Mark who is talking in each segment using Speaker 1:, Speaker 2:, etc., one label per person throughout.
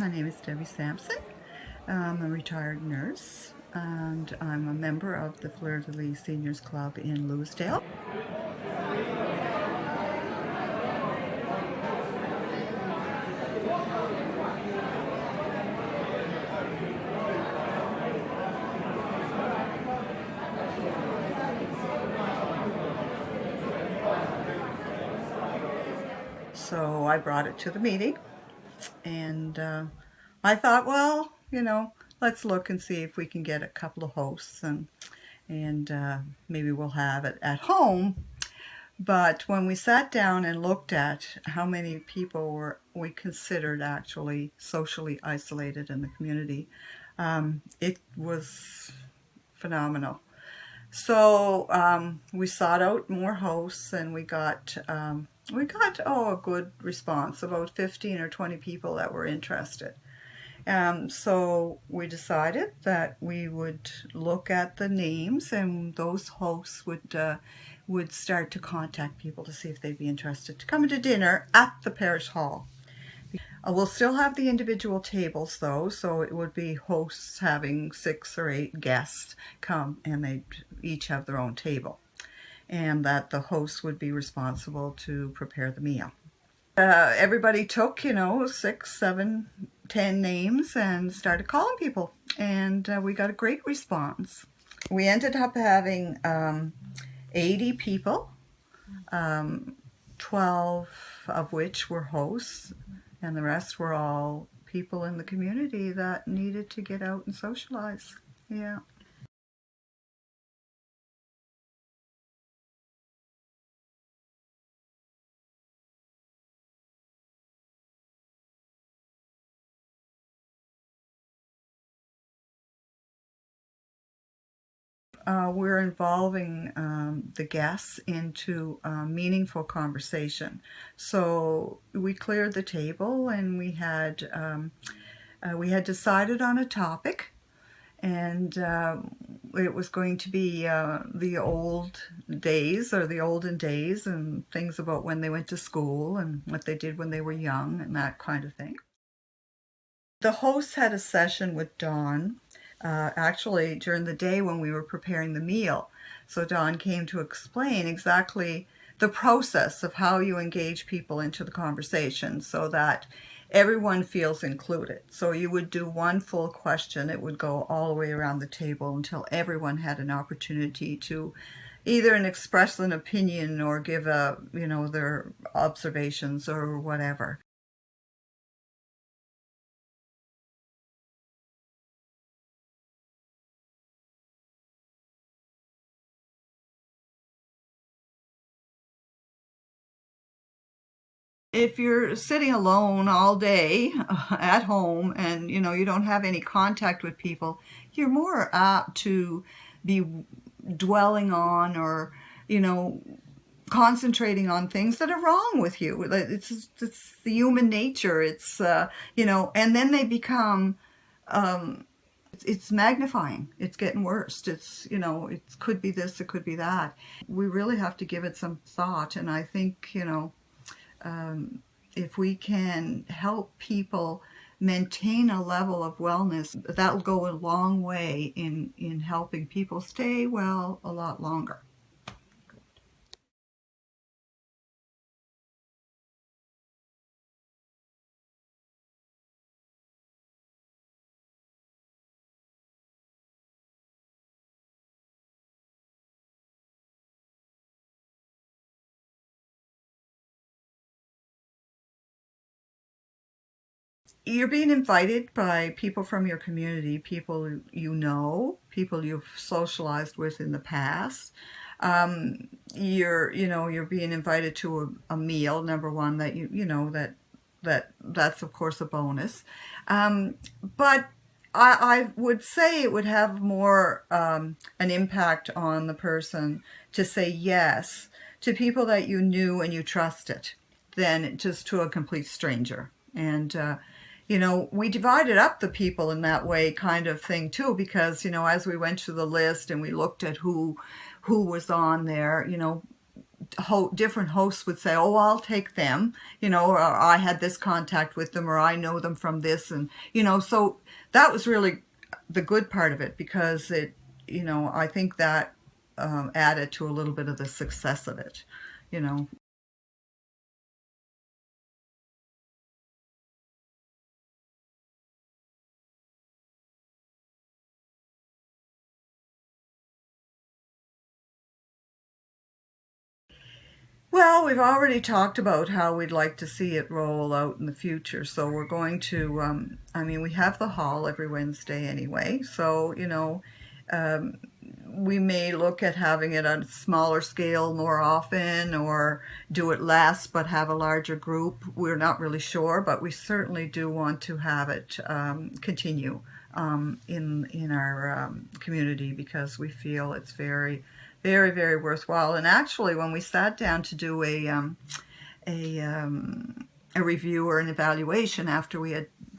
Speaker 1: My name is Debbie Sampson. I'm a retired nurse and I'm a member of the Fleur-de-Lis Seniors Club in Louisdale. So I brought it to the meeting and I thought, well, let's look and see if we can get a couple of hosts and maybe we'll have it at home. But when we sat down and looked at how many people we considered actually socially isolated in the community, it was phenomenal. So we sought out more hosts, and we got a good response, about 15 or 20 people that were interested. So we decided that we would look at the names, and those hosts would start to contact people to see if they'd be interested to come to dinner at the parish hall. We'll still have the individual tables though, so it would be hosts having 6 or 8 guests come, and they'd each have their own table, and that the host would be responsible to prepare the meal. Everybody took, 6, 7, 10 names and started calling people, and we got a great response. We ended up having 80 people, 12 of which were hosts, and the rest were all people in the community that needed to get out and socialize. Yeah. We're involving the guests into meaningful conversation. So we cleared the table, and we had decided on a topic, and it was going to be the old days, or the olden days, and things about when they went to school and what they did when they were young and that kind of thing. The host had a session with Dawn, actually during the day when we were preparing the meal. So Dawn came to explain exactly the process of how you engage people into the conversation so that everyone feels included. So you would do one full question. It would go all the way around the table until everyone had an opportunity to either express an opinion or give their observations or whatever. If you're sitting alone all day at home and you don't have any contact with people, you're more apt to be dwelling on or concentrating on things that are wrong with you. It's the human nature. It's and then they become it's magnifying. It's getting worse. It's it could be this, it could be that. We really have to give it some thought, and I think if we can help people maintain a level of wellness, that'll go a long way in helping people stay well a lot longer. You're being invited by people from your community, people people you've socialized with in the past. You're being invited to a meal. Number one, that's of course a bonus. But I would say it would have more an impact on the person to say yes to people that you knew and you trusted than just to a complete stranger. And we divided up the people in that way kind of thing too, because, as we went through the list and we looked at who was on there, different hosts would say, oh, I'll take them, or I had this contact with them, or I know them from this. And, so that was really the good part of it, because it, I think that added to a little bit of the success of it, Well, we've already talked about how we'd like to see it roll out in the future. So we're going to, we have the hall every Wednesday anyway. So, um, we may look at having it on a smaller scale more often, or do it less but have a larger group. We're not really sure, but we certainly do want to have it continue in our community, because we feel it's very, very, very worthwhile. And actually, when we sat down to do a review or an evaluation after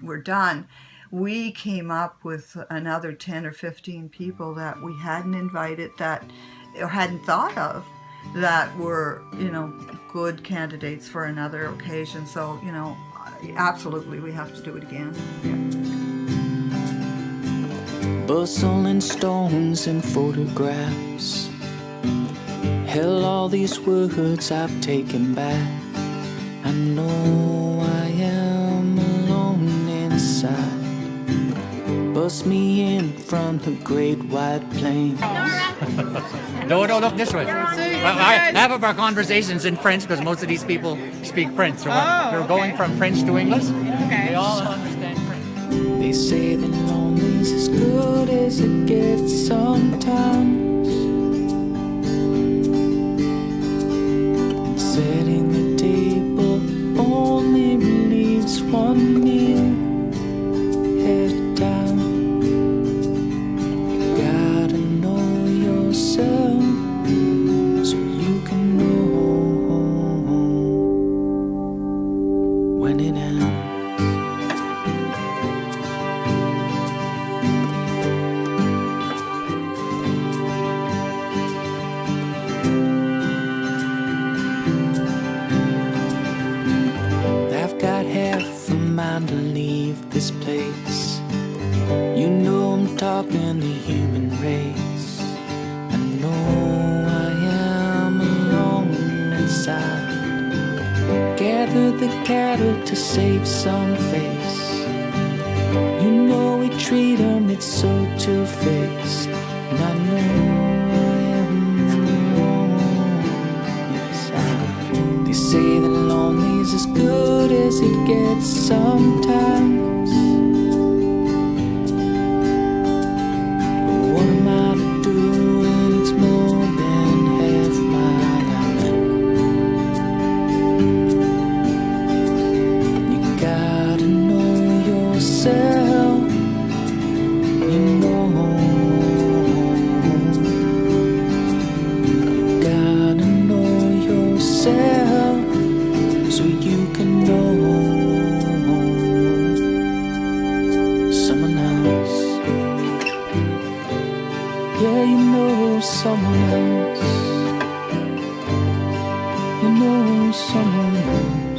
Speaker 1: were done, we came up with another 10 or 15 people that we hadn't invited, that or hadn't thought of, that were, good candidates for another occasion. So, absolutely, we have to do it again. Yeah.
Speaker 2: Bustling stones and photographs, hell, all these words I've taken back. I know I am alone inside. Bust me in from the great white plains.
Speaker 3: No, look this way. Half of our conversations in French, because most of these people speak French. So we're going from French to English.
Speaker 4: Okay.
Speaker 3: They all understand French.
Speaker 2: They say that lonely's as good as it gets sometimes. Setting the table only leaves one meal at a time. You gotta know yourself so you can know when it ends. I've got half a mind to leave this place. You know I'm talking the human race. I know I am alone inside. Gather the cattle to save some face. You know we treat them, it's so two-faced. And I know I am alone inside. They say that lonely's as good as it gets sometimes. But what am I to do when it's more than half my life? You gotta know yourself. You know. You gotta know yourself so you can know someone else. Yeah, you know someone else. You know someone else.